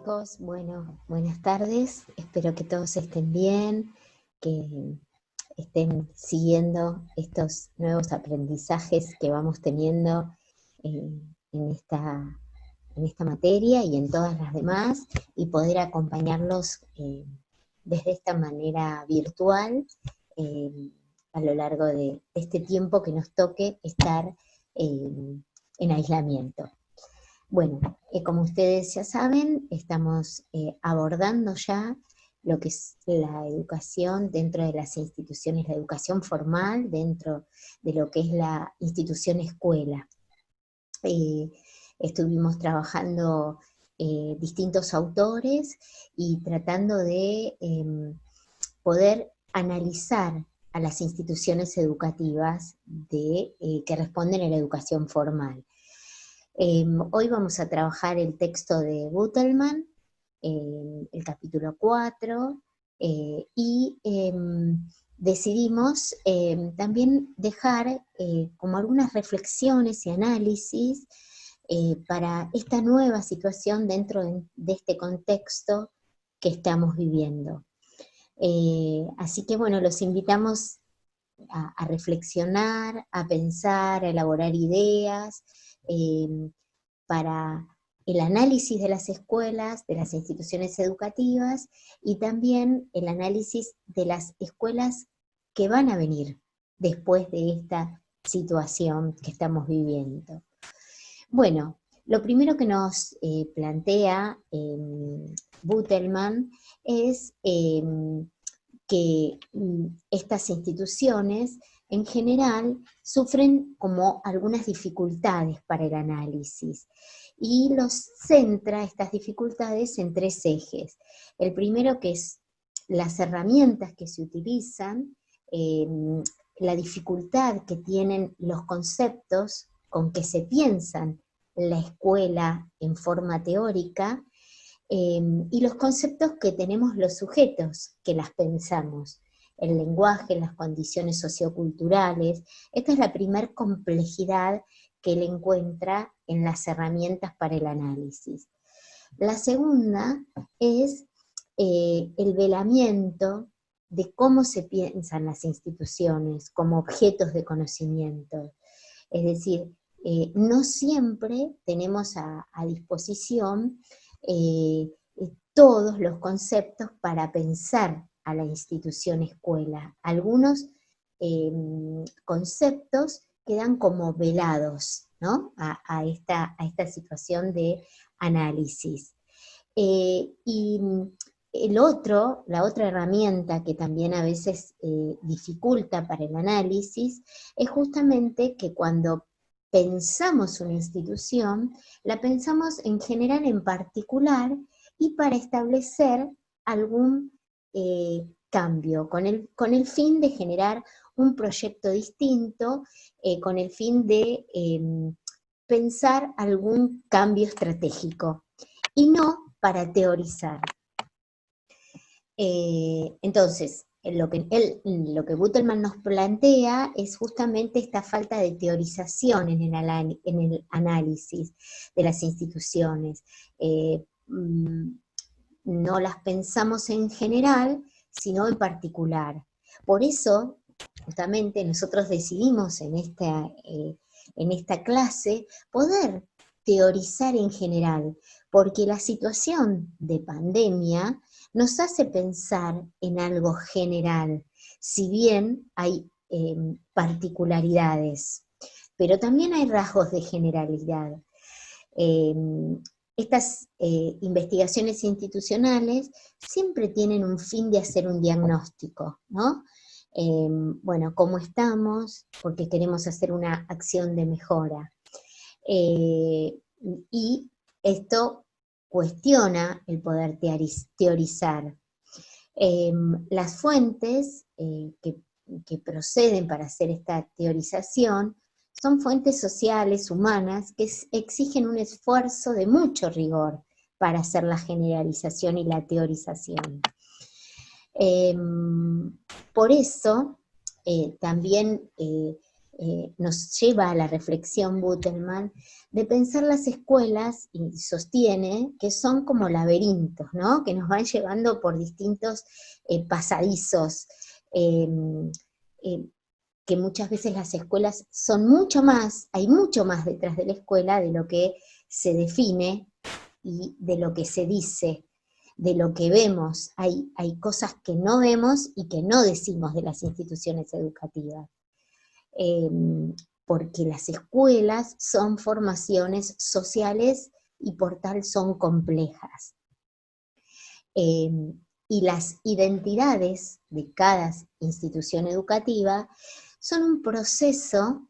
chicos, bueno, buenas tardes, espero que todos estén bien, que estén siguiendo estos nuevos aprendizajes que vamos teniendo eh, en esta materia y en todas las demás, y poder acompañarlos desde esta manera virtual eh, a lo largo de este tiempo que nos toque estar en aislamiento. Bueno, como ustedes ya saben, estamos abordando ya lo que es la educación dentro de las instituciones, la educación formal dentro de lo que es la institución escuela. Estuvimos trabajando distintos autores y tratando de poder analizar a las instituciones educativas que responden a la educación formal. Hoy vamos a trabajar el texto de Butelman, el capítulo 4, y decidimos también dejar como algunas reflexiones y análisis para esta nueva situación dentro de este contexto que estamos viviendo. Así que bueno, los invitamos a reflexionar, a pensar, a elaborar ideas, para el análisis de las escuelas, de las instituciones educativas, y también el análisis de las escuelas que van a venir después de esta situación que estamos viviendo. Bueno, lo primero que nos plantea Butelman es que estas instituciones en general sufren como algunas dificultades para el análisis, y los centra estas dificultades en tres ejes. El primero, que es las herramientas que se utilizan, la dificultad que tienen los conceptos con que se piensan la escuela en forma teórica, y los conceptos que tenemos los sujetos que las pensamos, el lenguaje, las condiciones socioculturales. Esta es la primer complejidad que él encuentra en las herramientas para el análisis. La segunda es el velamiento de cómo se piensan las instituciones como objetos de conocimiento. Es decir, no siempre tenemos a disposición todos los conceptos para pensar a la institución escuela. Algunos conceptos quedan como velados, ¿no? a esta situación de análisis. Y la otra herramienta que también a veces dificulta para el análisis es justamente que cuando pensamos una institución, la pensamos en general en particular y para establecer algún cambio, con el fin de generar un proyecto distinto, con el fin de pensar algún cambio estratégico, y no para teorizar. Entonces, lo que Butelman nos plantea es justamente esta falta de teorización en el análisis de las instituciones. No las pensamos en general, sino en particular. Por eso, justamente, nosotros decidimos en esta clase poder teorizar en general, porque la situación de pandemia nos hace pensar en algo general, si bien hay particularidades, pero también hay rasgos de generalidad. Estas investigaciones institucionales siempre tienen un fin de hacer un diagnóstico, ¿no? Bueno, ¿cómo estamos? Porque queremos hacer una acción de mejora. Y esto cuestiona el poder teorizar. Las fuentes que proceden para hacer esta teorización son fuentes sociales, humanas, que exigen un esfuerzo de mucho rigor para hacer la generalización y la teorización. Por eso, también nos lleva a la reflexión Butelman de pensar las escuelas, y sostiene que son como laberintos, ¿no? Que nos van llevando por distintos pasadizos, que muchas veces las escuelas son mucho más, hay mucho más detrás de la escuela de lo que se define y de lo que se dice, de lo que vemos. Hay cosas que no vemos y que no decimos de las instituciones educativas. Porque las escuelas son formaciones sociales y por tal son complejas. Y las identidades de cada institución educativa son un proceso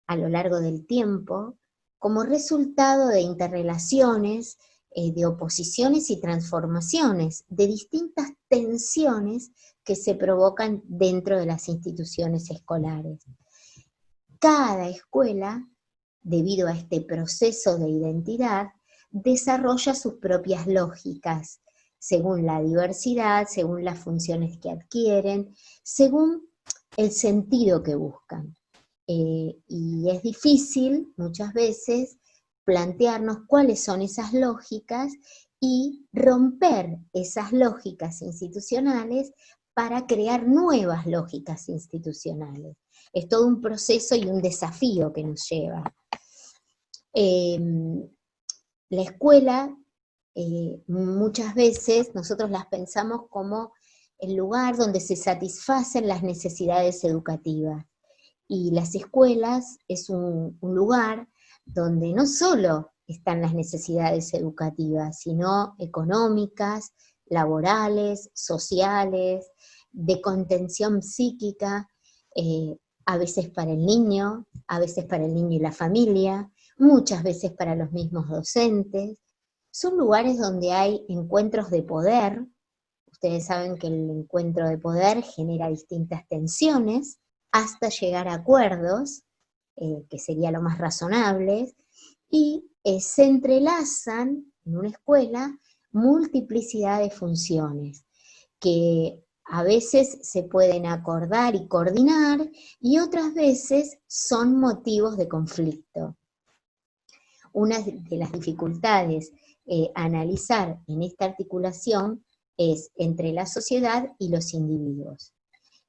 a lo largo del tiempo como resultado de interrelaciones, de oposiciones y transformaciones, de distintas tensiones que se provocan dentro de las instituciones escolares. Cada escuela, debido a este proceso de identidad, desarrolla sus propias lógicas, según la diversidad, según las funciones que adquieren, según el sentido que buscan. Y es difícil, muchas veces, plantearnos cuáles son esas lógicas y romper esas lógicas institucionales para crear nuevas lógicas institucionales. Es todo un proceso y un desafío que nos lleva. La escuela, muchas veces nosotros las pensamos como el lugar donde se satisfacen las necesidades educativas. Y las escuelas es un lugar donde no solo están las necesidades educativas, sino económicas, laborales, sociales, de contención psíquica, a veces para el niño, a veces para el niño y la familia, muchas veces para los mismos docentes. Son lugares donde hay encuentros de poder. Ustedes saben que el encuentro de poder genera distintas tensiones hasta llegar a acuerdos, que sería lo más razonable, y se entrelazan en una escuela multiplicidad de funciones que a veces se pueden acordar y coordinar y otras veces son motivos de conflicto. Una de las dificultades a analizar en esta articulación es entre la sociedad y los individuos.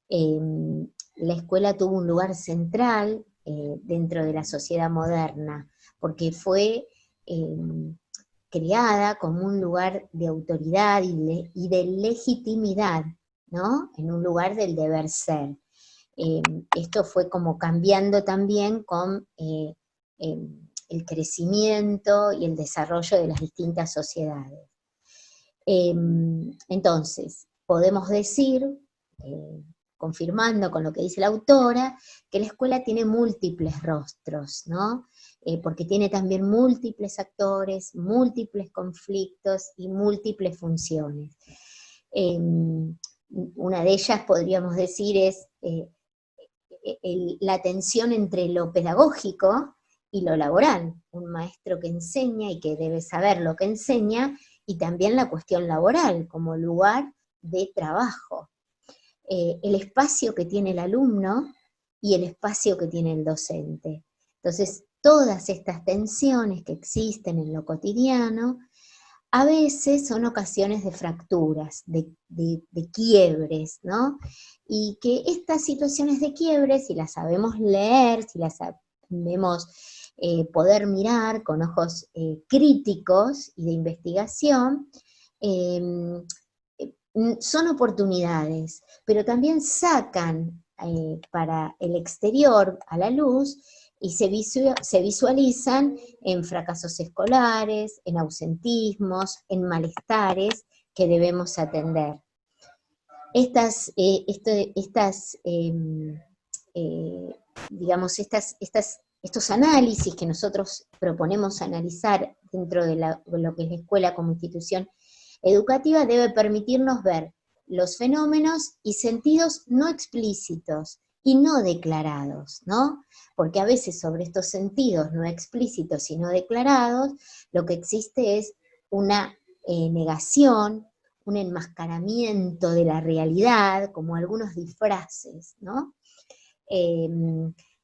La escuela tuvo un lugar central dentro de la sociedad moderna, porque fue creada como un lugar de autoridad y de legitimidad, ¿no? En un lugar del deber ser. Esto fue como cambiando también con el crecimiento y el desarrollo de las distintas sociedades. Entonces, podemos decir, confirmando con lo que dice la autora, que la escuela tiene múltiples rostros, ¿no? Porque tiene también múltiples actores, múltiples conflictos y múltiples funciones. Una de ellas, podríamos decir, es la tensión entre lo pedagógico y lo laboral. Un maestro que enseña y que debe saber lo que enseña, y también la cuestión laboral como lugar de trabajo. El espacio que tiene el alumno y el espacio que tiene el docente. Entonces, todas estas tensiones que existen en lo cotidiano, a veces son ocasiones de fracturas, de quiebres, ¿no? Y que estas situaciones de quiebres, si las sabemos leer, si las sabemos poder mirar con ojos críticos y de investigación, son oportunidades, pero también sacan para el exterior a la luz y se visualizan en fracasos escolares, en ausentismos, en malestares que debemos atender. Estos análisis que nosotros proponemos analizar dentro de lo que es la escuela como institución educativa debe permitirnos ver los fenómenos y sentidos no explícitos y no declarados, ¿no? Porque a veces sobre estos sentidos no explícitos y no declarados, lo que existe es una negación, un enmascaramiento de la realidad, como algunos disfraces, ¿no?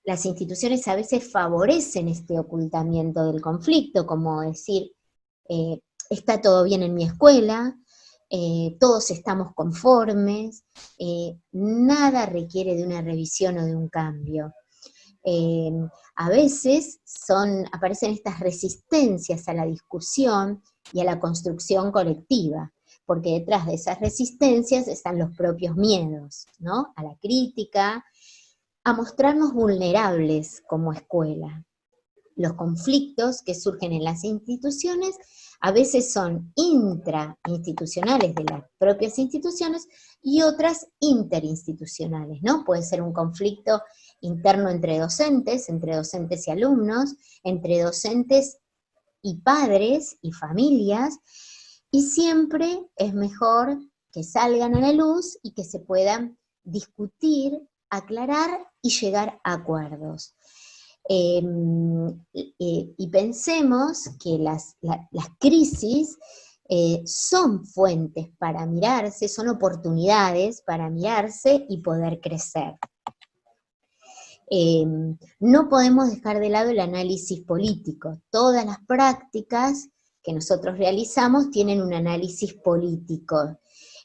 las instituciones a veces favorecen este ocultamiento del conflicto, como decir, está todo bien en mi escuela, todos estamos conformes, nada requiere de una revisión o de un cambio. A veces aparecen estas resistencias a la discusión y a la construcción colectiva, porque detrás de esas resistencias están los propios miedos, ¿no? A la crítica, a mostrarnos vulnerables como escuela. Los conflictos que surgen en las instituciones a veces son intrainstitucionales de las propias instituciones y otras interinstitucionales, ¿no? Puede ser un conflicto interno entre docentes y alumnos, entre docentes y padres y familias, y siempre es mejor que salgan a la luz y que se puedan discutir, aclarar y llegar a acuerdos. Y pensemos que las crisis son fuentes para mirarse, son oportunidades para mirarse y poder crecer. No podemos dejar de lado el análisis político. Todas las prácticas que nosotros realizamos tienen un análisis político.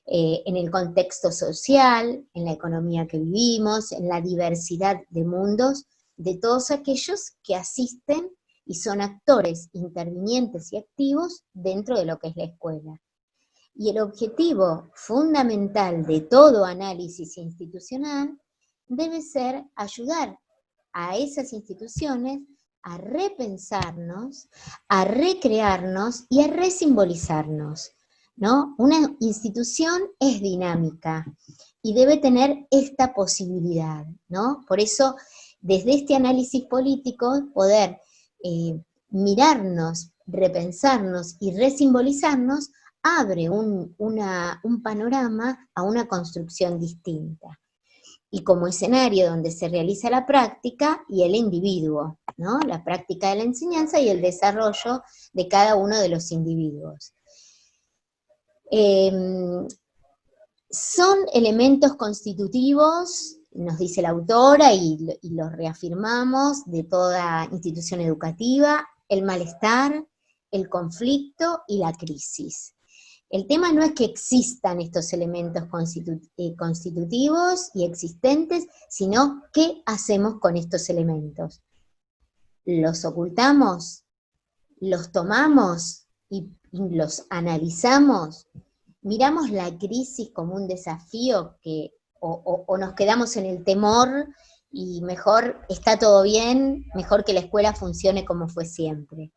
En el contexto social, en la economía que vivimos, en la diversidad de mundos, de todos aquellos que asisten y son actores intervinientes y activos dentro de lo que es la escuela. Y el objetivo fundamental de todo análisis institucional debe ser ayudar a esas instituciones a repensarnos, a recrearnos y a resimbolizarnos, ¿no? Una institución es dinámica y debe tener esta posibilidad, ¿no? Por eso, desde este análisis político, poder mirarnos, repensarnos y resimbolizarnos abre un panorama a una construcción distinta. Y como escenario donde se realiza la práctica y el individuo, ¿no? La práctica de la enseñanza y el desarrollo de cada uno de los individuos. Son elementos constitutivos, nos dice la autora, y los reafirmamos, de toda institución educativa, el malestar, el conflicto y la crisis. El tema no es que existan estos elementos constitutivos y existentes, sino qué hacemos con estos elementos. ¿Los ocultamos? ¿Los tomamos y los analizamos? ¿Miramos la crisis como un desafío o nos quedamos en el temor y mejor está todo bien, mejor que la escuela funcione como fue siempre?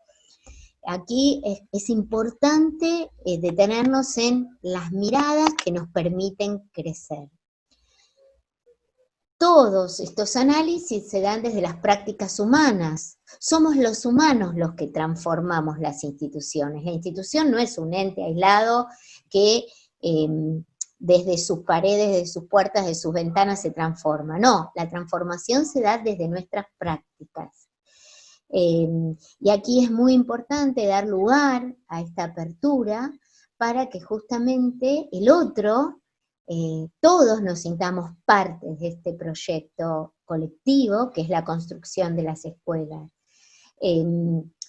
Aquí es importante detenernos en las miradas que nos permiten crecer. Todos estos análisis se dan desde las prácticas humanas. Somos los humanos los que transformamos las instituciones. La institución no es un ente aislado que desde sus paredes, de sus puertas, de sus ventanas se transforma. No, la transformación se da desde nuestras prácticas. Y aquí es muy importante dar lugar a esta apertura para que justamente el otro, todos nos sintamos parte de este proyecto colectivo que es la construcción de las escuelas.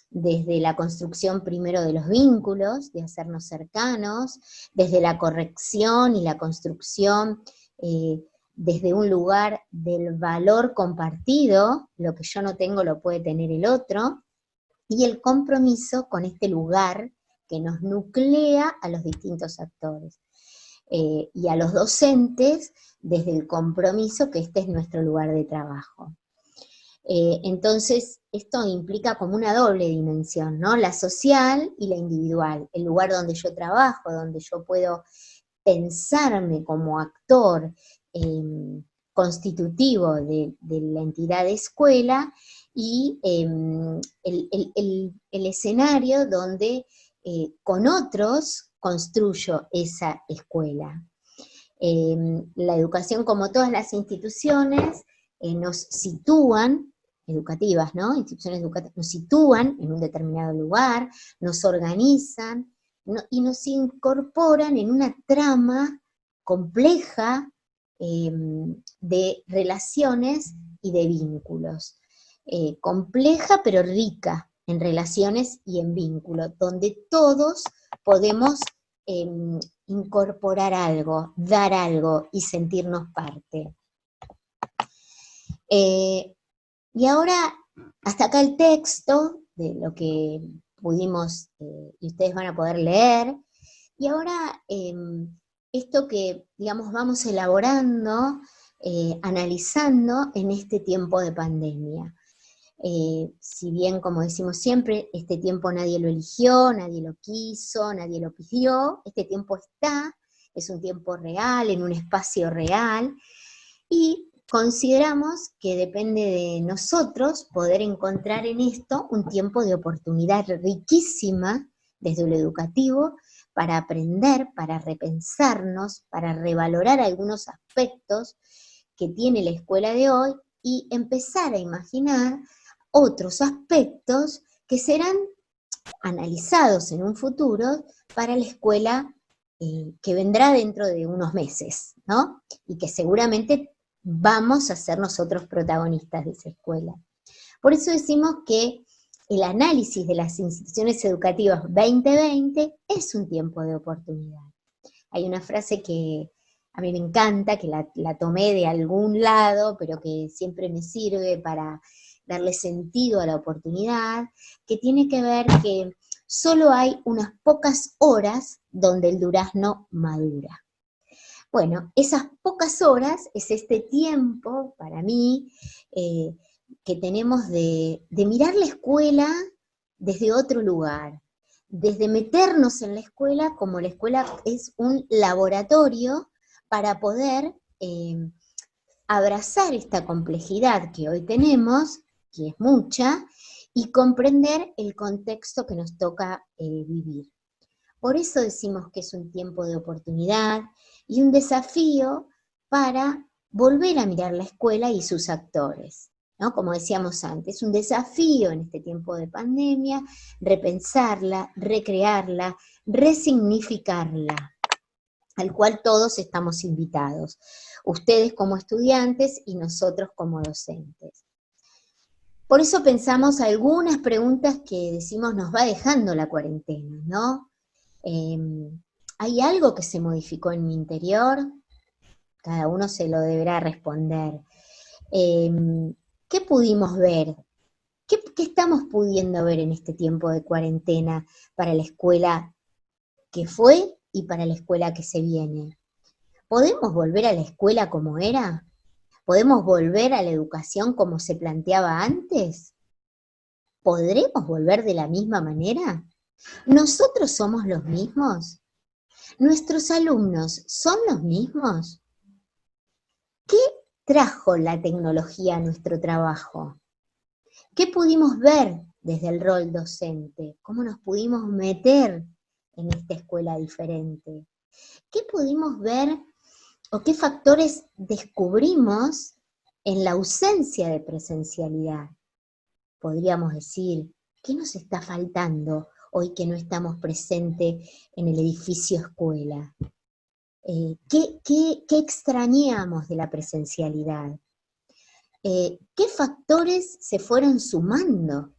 Desde la construcción primero de los vínculos, de hacernos cercanos, desde la corrección y la construcción desde un lugar del valor compartido, lo que yo no tengo lo puede tener el otro, y el compromiso con este lugar que nos nuclea a los distintos actores. Y a los docentes desde el compromiso que este es nuestro lugar de trabajo. Entonces, esto implica como una doble dimensión, ¿no? La social y la individual, el lugar donde yo trabajo, donde yo puedo pensarme como actor constitutivo de la entidad de escuela, y el escenario donde con otros construyo esa escuela. La educación, como todas las instituciones, nos sitúan, educativas, ¿no? Instituciones educativas nos sitúan en un determinado lugar, nos organizan, y nos incorporan en una trama compleja de relaciones y de vínculos. Compleja pero rica en relaciones y en vínculos, donde todos podemos incorporar algo, dar algo y sentirnos parte. Y ahora, hasta acá el texto de lo que pudimos, y ustedes van a poder leer, y ahora esto que, digamos, vamos elaborando, analizando en este tiempo de pandemia. Si bien, como decimos siempre, este tiempo nadie lo eligió, nadie lo quiso, nadie lo pidió, este tiempo está, es un tiempo real, en un espacio real, y consideramos que depende de nosotros poder encontrar en esto un tiempo de oportunidad riquísima desde lo educativo para aprender, para repensarnos, para revalorar algunos aspectos que tiene la escuela de hoy y empezar a imaginar otros aspectos que serán analizados en un futuro para la escuela que vendrá dentro de unos meses, ¿no? Y que seguramente vamos a ser nosotros protagonistas de esa escuela. Por eso decimos que el análisis de las instituciones educativas 2020 es un tiempo de oportunidad. Hay una frase que a mí me encanta, que la tomé de algún lado, pero que siempre me sirve para darle sentido a la oportunidad, que tiene que ver que solo hay unas pocas horas donde el durazno madura. Bueno, esas pocas horas es este tiempo, para mí, que tenemos de mirar la escuela desde otro lugar, desde meternos en la escuela como la escuela es un laboratorio para poder abrazar esta complejidad que hoy tenemos, que es mucha, y comprender el contexto que nos toca vivir. Por eso decimos que es un tiempo de oportunidad y un desafío para volver a mirar la escuela y sus actores, ¿no? Como decíamos antes, un desafío en este tiempo de pandemia, repensarla, recrearla, resignificarla, al cual todos estamos invitados, ustedes como estudiantes y nosotros como docentes. Por eso pensamos algunas preguntas que decimos nos va dejando la cuarentena, ¿no? ¿Hay algo que se modificó en mi interior? Cada uno se lo deberá responder. ¿Qué pudimos ver? ¿Qué estamos pudiendo ver en este tiempo de cuarentena para la escuela que fue y para la escuela que se viene? ¿Podemos volver a la escuela como era? ¿Podemos volver a la educación como se planteaba antes? ¿Podremos volver de la misma manera? ¿Nosotros somos los mismos? ¿Nuestros alumnos son los mismos? ¿Qué trajo la tecnología a nuestro trabajo? ¿Qué pudimos ver desde el rol docente? ¿Cómo nos pudimos meter en esta escuela diferente? ¿Qué pudimos ver o qué factores descubrimos en la ausencia de presencialidad? Podríamos decir, ¿qué nos está faltando hoy que no estamos presentes en el edificio escuela? ¿Qué extrañamos de la presencialidad? ¿Qué factores se fueron sumando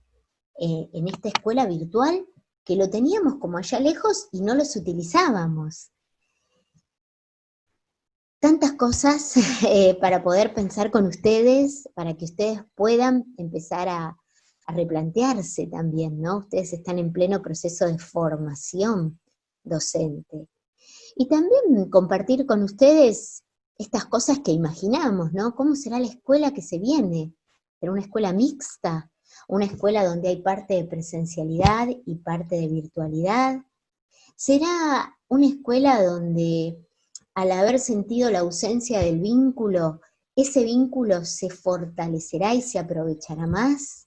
en esta escuela virtual que lo teníamos como allá lejos y no los utilizábamos? Tantas cosas para poder pensar con ustedes, para que ustedes puedan empezar a replantearse también, ¿no? Ustedes están en pleno proceso de formación docente. Y también compartir con ustedes estas cosas que imaginamos, ¿no? ¿Cómo será la escuela que se viene? ¿Será una escuela mixta? ¿Una escuela donde hay parte de presencialidad y parte de virtualidad? ¿Será una escuela donde, al haber sentido la ausencia del vínculo, ese vínculo se fortalecerá y se aprovechará más?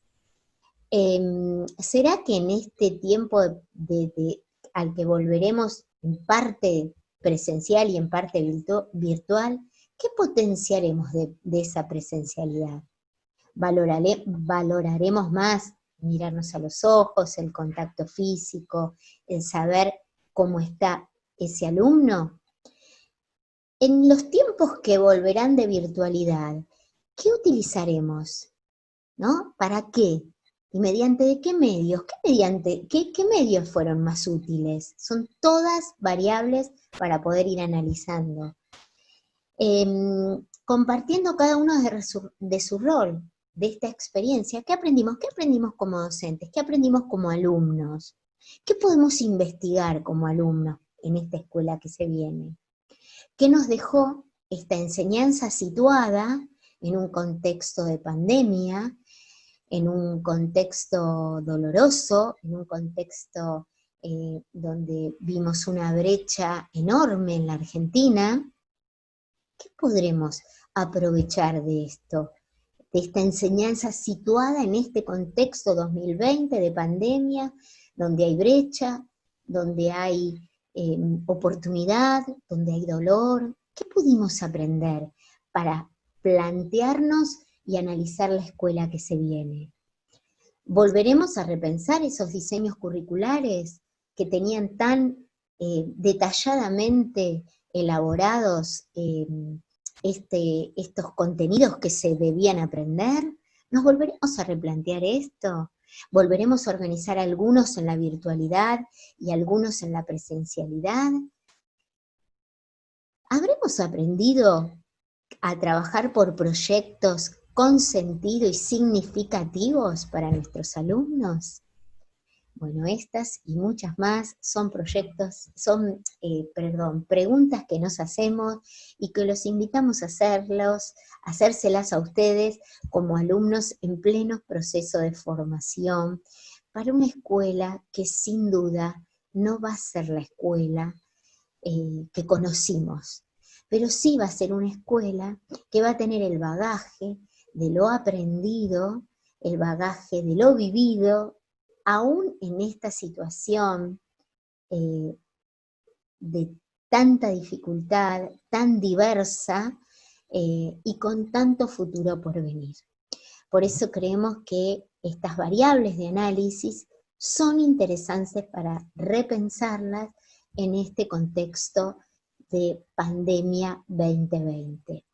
¿Será que en este tiempo al que volveremos en parte presencial y en parte virtual, qué potenciaremos de esa presencialidad? ¿Valoraremos más mirarnos a los ojos, el contacto físico, el saber cómo está ese alumno? En los tiempos que volverán de virtualidad, ¿qué utilizaremos? ¿No? ¿Para qué? ¿Y mediante qué medios? ¿Qué medios fueron más útiles? Son todas variables para poder ir analizando. Compartiendo cada uno de su rol, de esta experiencia. ¿Qué aprendimos? ¿Qué aprendimos como docentes? ¿Qué aprendimos como alumnos? ¿Qué podemos investigar como alumnos en esta escuela que se viene? ¿Qué nos dejó esta enseñanza situada en un contexto de pandemia, en un contexto doloroso, en un contexto donde vimos una brecha enorme en la Argentina? ¿Qué podremos aprovechar de esto, de esta enseñanza situada en este contexto 2020 de pandemia, donde hay brecha, donde hay oportunidad, donde hay dolor? ¿Qué pudimos aprender para plantearnos y analizar la escuela que se viene? ¿Volveremos a repensar esos diseños curriculares que tenían tan detalladamente elaborados estos contenidos que se debían aprender? ¿Nos volveremos a replantear esto? ¿Volveremos a organizar algunos en la virtualidad y algunos en la presencialidad? ¿Habremos aprendido a trabajar por proyectos con sentido y significativos para nuestros alumnos? Bueno, estas y muchas más son preguntas que nos hacemos y que los invitamos a hacérselas a ustedes como alumnos en pleno proceso de formación para una escuela que sin duda no va a ser la escuela que conocimos, pero sí va a ser una escuela que va a tener el bagaje de lo aprendido, el bagaje de lo vivido, aún en esta situación de tanta dificultad, tan diversa y con tanto futuro por venir. Por eso creemos que estas variables de análisis son interesantes para repensarlas en este contexto de pandemia 2020.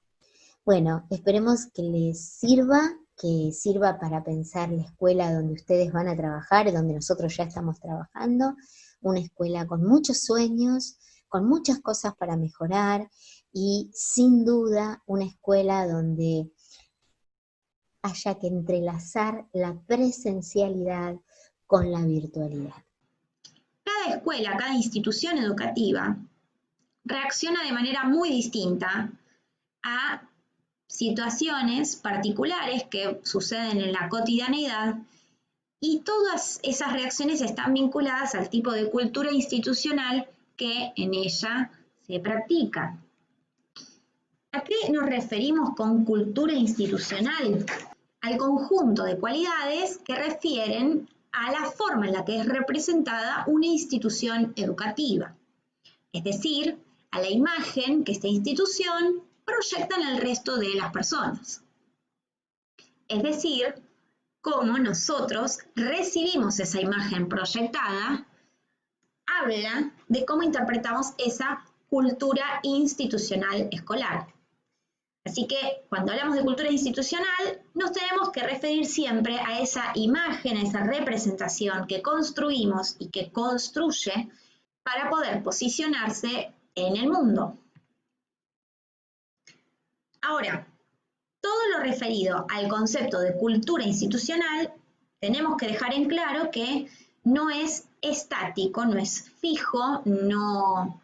Bueno, esperemos que sirva para pensar la escuela donde ustedes van a trabajar, donde nosotros ya estamos trabajando, una escuela con muchos sueños, con muchas cosas para mejorar y sin duda una escuela donde haya que entrelazar la presencialidad con la virtualidad. Cada escuela, cada institución educativa reacciona de manera muy distinta a situaciones particulares que suceden en la cotidianidad, y todas esas reacciones están vinculadas al tipo de cultura institucional que en ella se practica. ¿A qué nos referimos con cultura institucional? Al conjunto de cualidades que refieren a la forma en la que es representada una institución educativa, es decir, a la imagen que esta institución proyecta en el resto de las personas. Es decir, cómo nosotros recibimos esa imagen proyectada, habla de cómo interpretamos esa cultura institucional escolar. Así que cuando hablamos de cultura institucional, nos tenemos que referir siempre a esa imagen, a esa representación que construimos y que construye para poder posicionarse en el mundo. Ahora, todo lo referido al concepto de cultura institucional, tenemos que dejar en claro que no es estático, no es fijo, no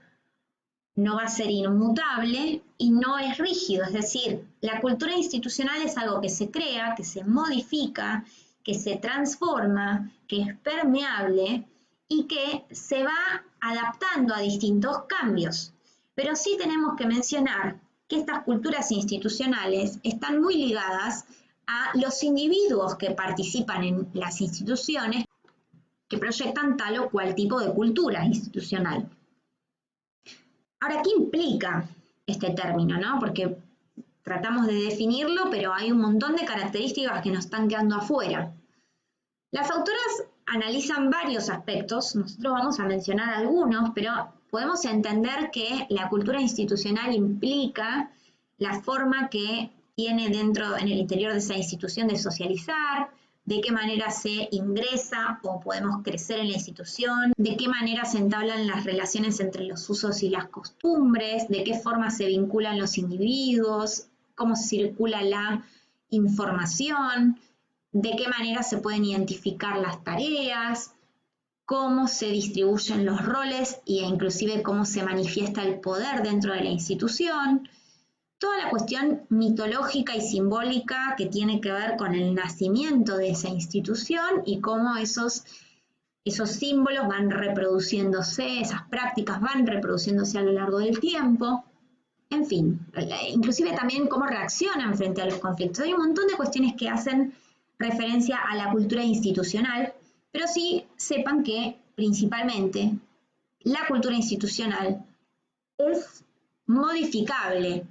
va a ser inmutable y no es rígido. Es decir, la cultura institucional es algo que se crea, que se modifica, que se transforma, que es permeable y que se va adaptando a distintos cambios. Pero sí tenemos que mencionar que estas culturas institucionales están muy ligadas a los individuos que participan en las instituciones que proyectan tal o cual tipo de cultura institucional. Ahora, ¿qué implica este término, no? Porque tratamos de definirlo, pero hay un montón de características que nos están quedando afuera. Las autoras analizan varios aspectos, nosotros vamos a mencionar algunos, pero podemos entender que la cultura institucional implica la forma que tiene dentro, en el interior de esa institución de socializar, de qué manera se ingresa o podemos crecer en la institución, de qué manera se entablan las relaciones entre los usos y las costumbres, de qué forma se vinculan los individuos, cómo circula la información, de qué manera se pueden identificar las tareas, cómo se distribuyen los roles e inclusive cómo se manifiesta el poder dentro de la institución. Toda la cuestión mitológica y simbólica que tiene que ver con el nacimiento de esa institución y cómo esos símbolos van reproduciéndose, esas prácticas van reproduciéndose a lo largo del tiempo. En fin, inclusive también cómo reaccionan frente a los conflictos. Hay un montón de cuestiones que hacen referencia a la cultura institucional, pero sí sepan que principalmente la cultura institucional es modificable.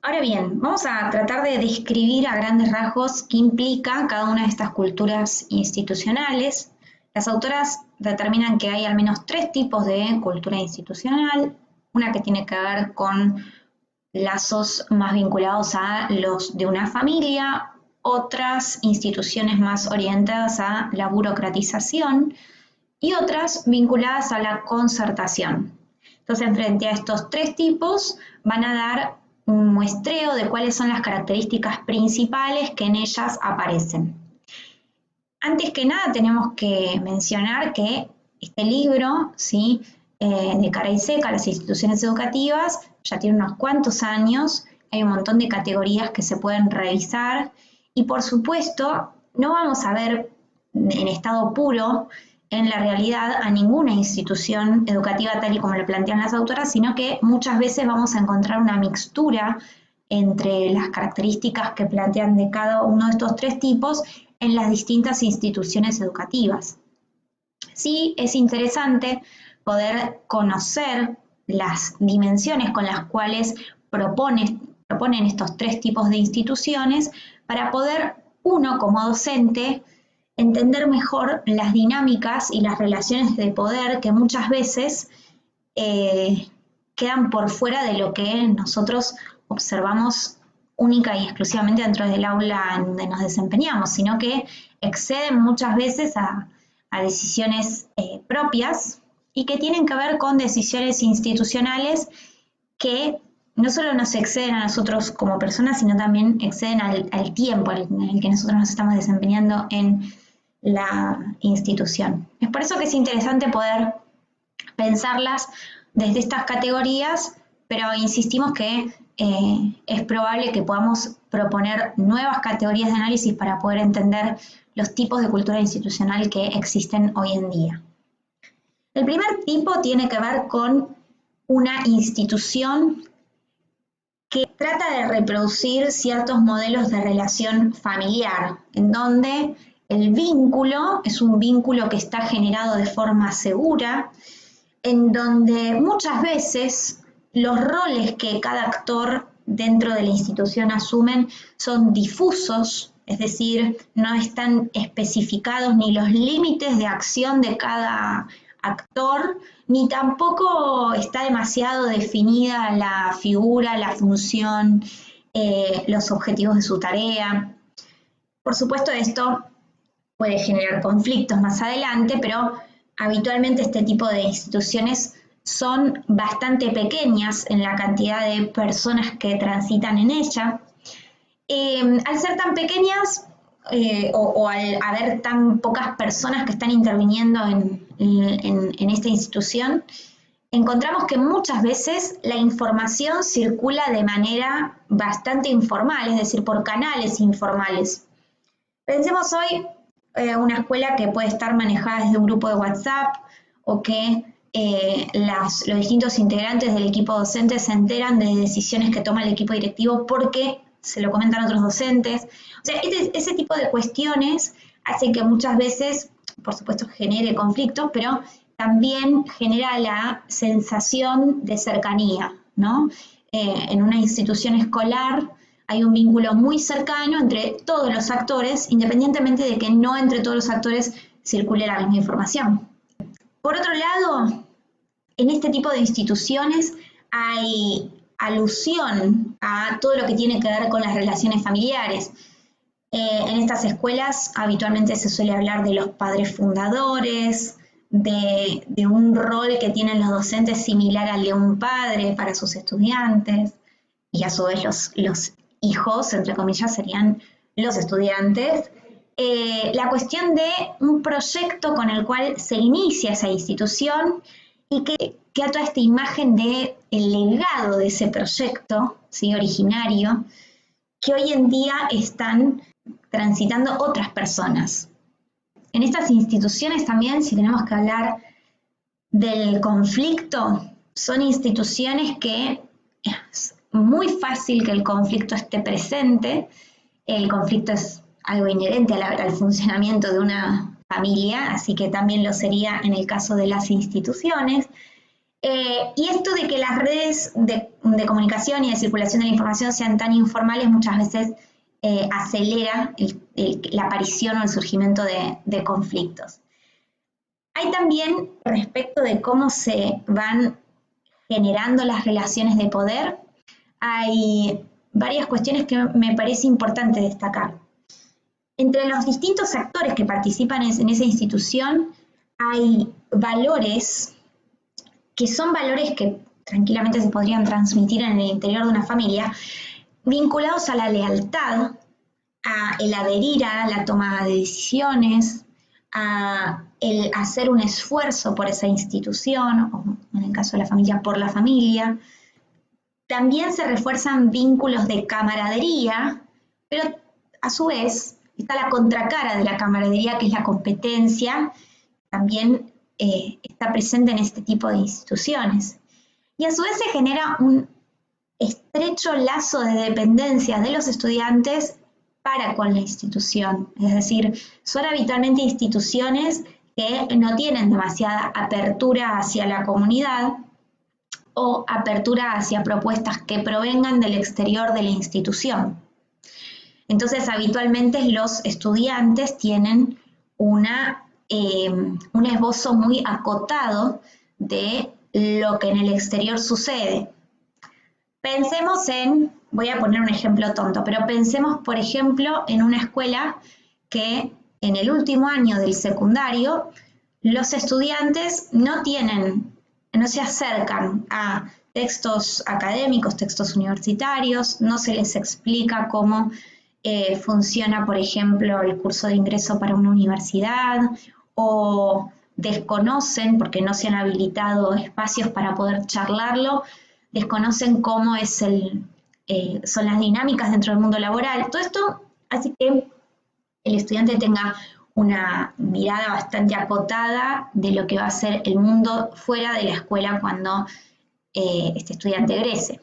Ahora bien, vamos a tratar de describir a grandes rasgos qué implica cada una de estas culturas institucionales. Las autoras determinan que hay al menos 3 tipos de cultura institucional, una que tiene que ver con lazos más vinculados a los de una familia, otras instituciones más orientadas a la burocratización y otras vinculadas a la concertación. Entonces, frente a estos 3 tipos, van a dar un muestreo de cuáles son las características principales que en ellas aparecen. Antes que nada, tenemos que mencionar que este libro, ¿sí?, de cara y seca, las instituciones educativas, ya tiene unos cuantos años, hay un montón de categorías que se pueden revisar y, por supuesto, no vamos a ver en estado puro en la realidad a ninguna institución educativa tal y como lo plantean las autoras, sino que muchas veces vamos a encontrar una mixtura entre las características que plantean de cada uno de estos 3 tipos en las distintas instituciones educativas. Sí, es interesante poder conocer las dimensiones con las cuales proponen estos 3 tipos de instituciones para poder uno como docente entender mejor las dinámicas y las relaciones de poder que muchas veces quedan por fuera de lo que nosotros observamos única y exclusivamente dentro del aula en donde nos desempeñamos, sino que exceden muchas veces a decisiones propias y que tienen que ver con decisiones institucionales que no solo nos exceden a nosotros como personas, sino también exceden al tiempo en el que nosotros nos estamos desempeñando en la institución. Es por eso que es interesante poder pensarlas desde estas categorías, pero insistimos que es probable que podamos proponer nuevas categorías de análisis para poder entender los tipos de cultura institucional que existen hoy en día. El primer tipo tiene que ver con una institución que trata de reproducir ciertos modelos de relación familiar, en donde el vínculo es un vínculo que está generado de forma segura, en donde muchas veces los roles que cada actor dentro de la institución asumen son difusos, es decir, no están especificados ni los límites de acción de cada actor, ni tampoco está demasiado definida la figura, la función, los objetivos de su tarea. Por supuesto, esto puede generar conflictos más adelante, pero habitualmente este tipo de instituciones son bastante pequeñas en la cantidad de personas que transitan en ella. Al ser tan pequeñas o al haber tan pocas personas que están interviniendo en esta institución, encontramos que muchas veces la información circula de manera bastante informal, es decir, por canales informales. Pensemos hoy una escuela que puede estar manejada desde un grupo de WhatsApp o que los distintos integrantes del equipo docente se enteran de decisiones que toma el equipo directivo porque se lo comentan otros docentes. O sea, ese tipo de cuestiones hacen que muchas veces, por supuesto, genere conflictos, pero también genera la sensación de cercanía, ¿no? En una institución escolar hay un vínculo muy cercano entre todos los actores, independientemente de que no entre todos los actores circule la misma información. Por otro lado, en este tipo de instituciones hay alusión a todo lo que tiene que ver con las relaciones familiares. En estas escuelas habitualmente se suele hablar de los padres fundadores, de un rol que tienen los docentes similar al de un padre para sus estudiantes, y a su vez los hijos, entre comillas, serían los estudiantes. La cuestión de un proyecto con el cual se inicia esa institución y que queda toda esta imagen del legado de ese proyecto, ¿sí?, originario, que hoy en día están transitando otras personas. En estas instituciones también, si tenemos que hablar del conflicto, son instituciones que es muy fácil que el conflicto esté presente. El conflicto es algo inherente al funcionamiento de una familia, así que también lo sería en el caso de las instituciones. Y esto de que las redes de comunicación y de circulación de la información sean tan informales muchas veces acelera la aparición o el surgimiento de conflictos. Hay también, respecto de cómo se van generando las relaciones de poder, hay varias cuestiones que me parece importante destacar. Entre los distintos actores que participan en esa institución hay valores que son valores que tranquilamente se podrían transmitir en el interior de una familia, vinculados a la lealtad, a el adherir a la toma de decisiones, a el hacer un esfuerzo por esa institución, o en el caso de la familia, por la familia. También se refuerzan vínculos de camaradería, pero a su vez está la contracara de la camaradería, que es la competencia, también está presente en este tipo de instituciones. Y a su vez se genera un estrecho lazo de dependencia de los estudiantes para con la institución. Es decir, son habitualmente instituciones que no tienen demasiada apertura hacia la comunidad o apertura hacia propuestas que provengan del exterior de la institución. Entonces, habitualmente los estudiantes tienen un esbozo muy acotado de lo que en el exterior sucede. Pensemos voy a poner un ejemplo tonto, pero pensemos, por ejemplo, en una escuela que en el último año del secundario los estudiantes no se acercan a textos académicos, textos universitarios, no se les explica cómo funciona, por ejemplo, el curso de ingreso para una universidad, o desconocen, porque no se han habilitado espacios para poder charlarlo, desconocen cómo son las dinámicas dentro del mundo laboral. Todo esto hace que el estudiante tenga una mirada bastante acotada de lo que va a ser el mundo fuera de la escuela cuando este estudiante egrese.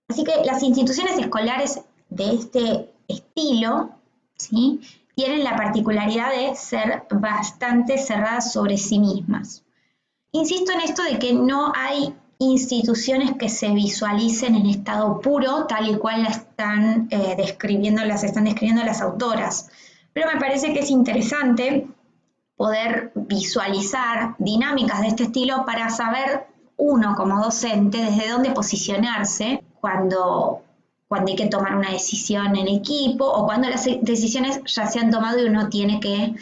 Así que las instituciones escolares de este estilo, ¿sí?, tienen la particularidad de ser bastante cerradas sobre sí mismas. Insisto en esto de que no hay instituciones que se visualicen en estado puro, tal y cual las están describiendo las autoras. Pero me parece que es interesante poder visualizar dinámicas de este estilo para saber uno como docente desde dónde posicionarse cuando hay que tomar una decisión en equipo o cuando las decisiones ya se han tomado y uno tiene que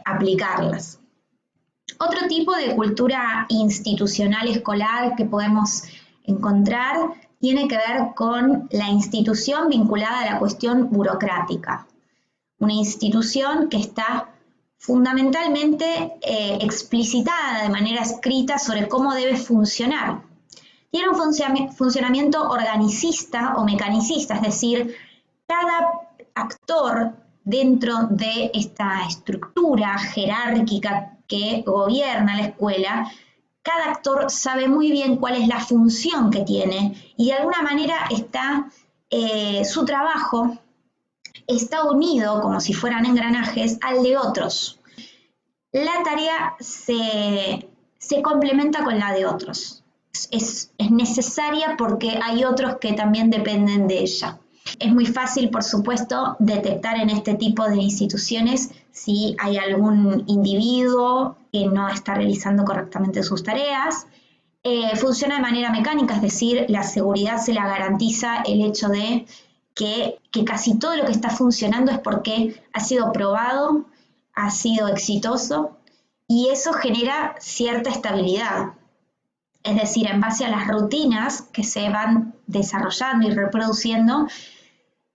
aplicarlas. Otro tipo de cultura institucional escolar que podemos encontrar tiene que ver con la institución vinculada a la cuestión burocrática. Una institución que está fundamentalmente explicitada de manera escrita sobre cómo debe funcionar. Tiene un funcionamiento organicista o mecanicista, es decir, cada actor dentro de esta estructura jerárquica que gobierna la escuela, cada actor sabe muy bien cuál es la función que tiene y de alguna manera su trabajo está unido, como si fueran engranajes, al de otros. La tarea se complementa con la de otros. Es necesaria porque hay otros que también dependen de ella. Es muy fácil, por supuesto, detectar en este tipo de instituciones si hay algún individuo que no está realizando correctamente sus tareas. Funciona de manera mecánica, es decir, la seguridad se la garantiza el hecho de que casi todo lo que está funcionando es porque ha sido probado, ha sido exitoso, y eso genera cierta estabilidad. Es decir, en base a las rutinas que se van desarrollando y reproduciendo,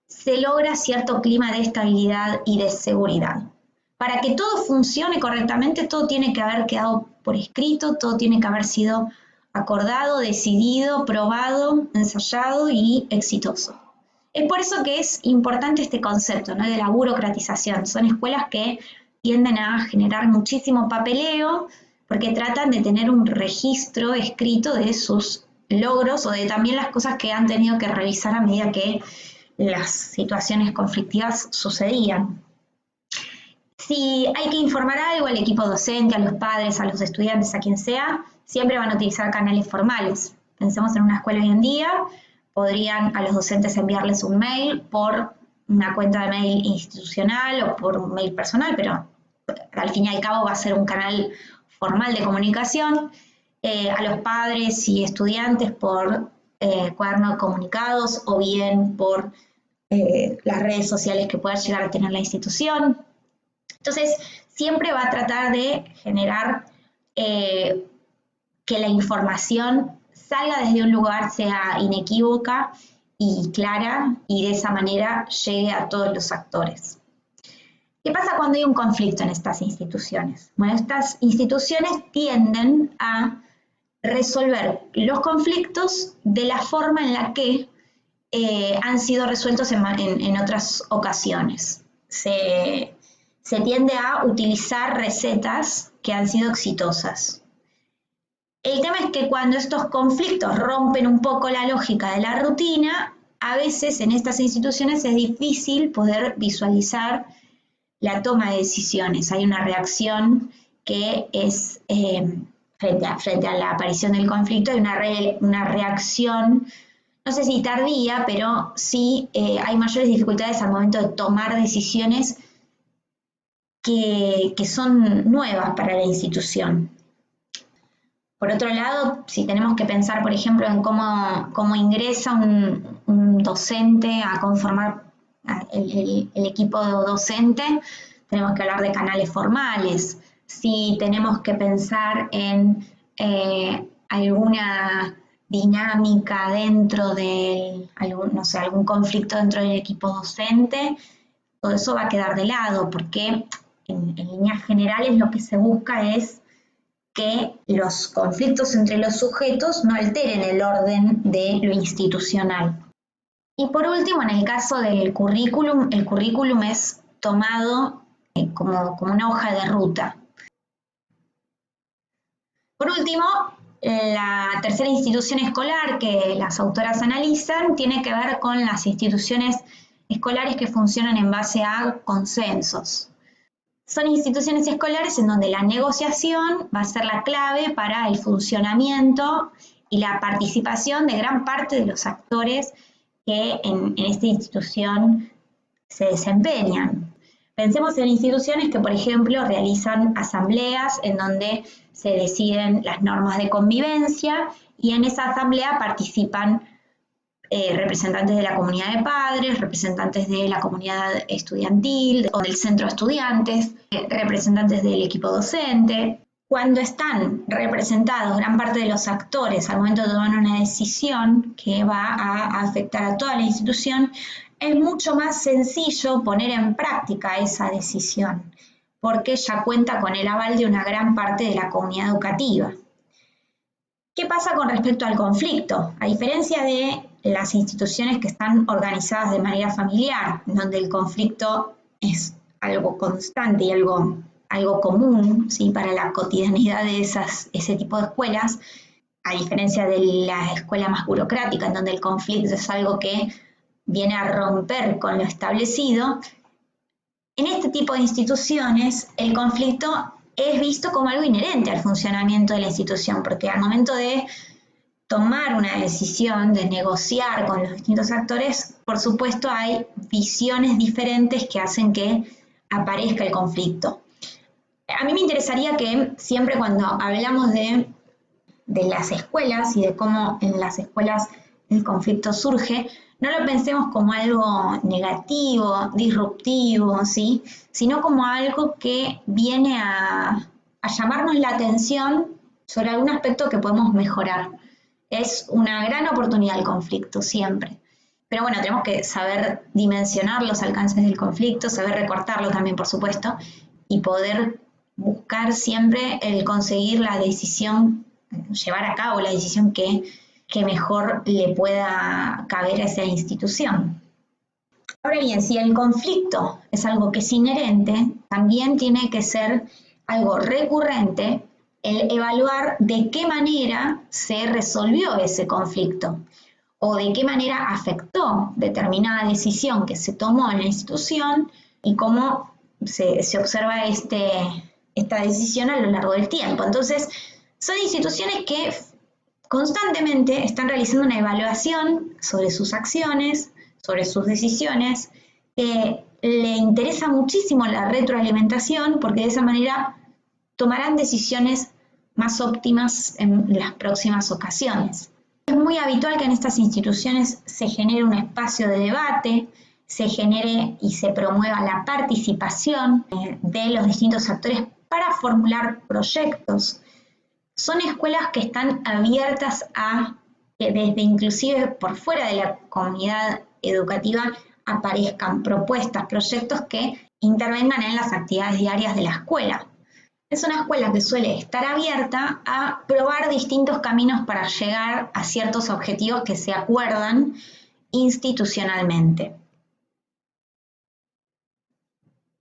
se logra cierto clima de estabilidad y de seguridad. Para que todo funcione correctamente, todo tiene que haber quedado por escrito, todo tiene que haber sido acordado, decidido, probado, ensayado y exitoso. Es por eso que es importante este concepto, ¿no?, de la burocratización. Son escuelas que tienden a generar muchísimo papeleo porque tratan de tener un registro escrito de sus logros o de también las cosas que han tenido que revisar a medida que las situaciones conflictivas sucedían. Si hay que informar algo al equipo docente, a los padres, a los estudiantes, a quien sea, siempre van a utilizar canales formales. Pensemos en una escuela hoy en día, podrían a los docentes enviarles un mail por una cuenta de mail institucional o por un mail personal, pero al fin y al cabo va a ser un canal formal de comunicación. A los padres y estudiantes por cuaderno de comunicados o bien por las redes sociales que pueda llegar a tener la institución. Entonces, siempre va a tratar de generar que la información salga desde un lugar, sea inequívoca y clara, y de esa manera llegue a todos los actores. ¿Qué pasa cuando hay un conflicto en estas instituciones? Bueno, estas instituciones tienden a resolver los conflictos de la forma en la que han sido resueltos en otras ocasiones. Se tiende a utilizar recetas que han sido exitosas. El tema es que cuando estos conflictos rompen un poco la lógica de la rutina, a veces en estas instituciones es difícil poder visualizar la toma de decisiones. Hay una reacción que es, frente a la aparición del conflicto, hay una reacción, no sé si tardía, pero sí hay mayores dificultades al momento de tomar decisiones que son nuevas para la institución. Por otro lado, si tenemos que pensar, por ejemplo, en cómo ingresa un docente a conformar el equipo docente, tenemos que hablar de canales formales. Si tenemos que pensar en alguna dinámica dentro de algún conflicto dentro del equipo docente, todo eso va a quedar de lado, porque en líneas generales lo que se busca es que los conflictos entre los sujetos no alteren el orden de lo institucional. Y por último, en el caso del currículum, el currículum es tomado como una hoja de ruta. Por último, la tercera institución escolar que las autoras analizan tiene que ver con las instituciones escolares que funcionan en base a consensos. Son instituciones escolares en donde la negociación va a ser la clave para el funcionamiento y la participación de gran parte de los actores que en esta institución se desempeñan. Pensemos en instituciones que, por ejemplo, realizan asambleas en donde se deciden las normas de convivencia y en esa asamblea participan representantes de la comunidad de padres, representantes de la comunidad estudiantil o del centro de estudiantes, representantes del equipo docente. Cuando están representados gran parte de los actores al momento de tomar una decisión que va a afectar a toda la institución, es mucho más sencillo poner en práctica esa decisión, porque ya cuenta con el aval de una gran parte de la comunidad educativa. ¿Qué pasa con respecto al conflicto? A diferencia de las instituciones que están organizadas de manera familiar, donde el conflicto es algo constante y algo común, ¿sí?, para la cotidianidad de ese tipo de escuelas, a diferencia de la escuela más burocrática, en donde el conflicto es algo que viene a romper con lo establecido, en este tipo de instituciones el conflicto es visto como algo inherente al funcionamiento de la institución, porque al momento de tomar una decisión, de negociar con los distintos actores, por supuesto hay visiones diferentes que hacen que aparezca el conflicto. A mí me interesaría que siempre cuando hablamos de de las escuelas y de cómo en las escuelas el conflicto surge, no lo pensemos como algo negativo, disruptivo, ¿sí? Sino como algo que viene a llamarnos la atención sobre algún aspecto que podemos mejorar. Es una gran oportunidad el conflicto, siempre. Pero bueno, tenemos que saber dimensionar los alcances del conflicto, saber recortarlo también, por supuesto, y poder buscar siempre el conseguir la decisión, llevar a cabo la decisión que mejor le pueda caber a esa institución. Ahora bien, si el conflicto es algo que es inherente, también tiene que ser algo recurrente el evaluar de qué manera se resolvió ese conflicto o de qué manera afectó determinada decisión que se tomó en la institución y cómo se observa esta decisión a lo largo del tiempo. Entonces, son instituciones que constantemente están realizando una evaluación sobre sus acciones, sobre sus decisiones. Le interesa muchísimo la retroalimentación porque de esa manera tomarán decisiones más óptimas en las próximas ocasiones. Es muy habitual que en estas instituciones se genere un espacio de debate, se genere y se promueva la participación de los distintos actores para formular proyectos. Son escuelas que están abiertas a que desde inclusive por fuera de la comunidad educativa aparezcan propuestas, proyectos que intervengan en las actividades diarias de la escuela. Es una escuela que suele estar abierta a probar distintos caminos para llegar a ciertos objetivos que se acuerdan institucionalmente.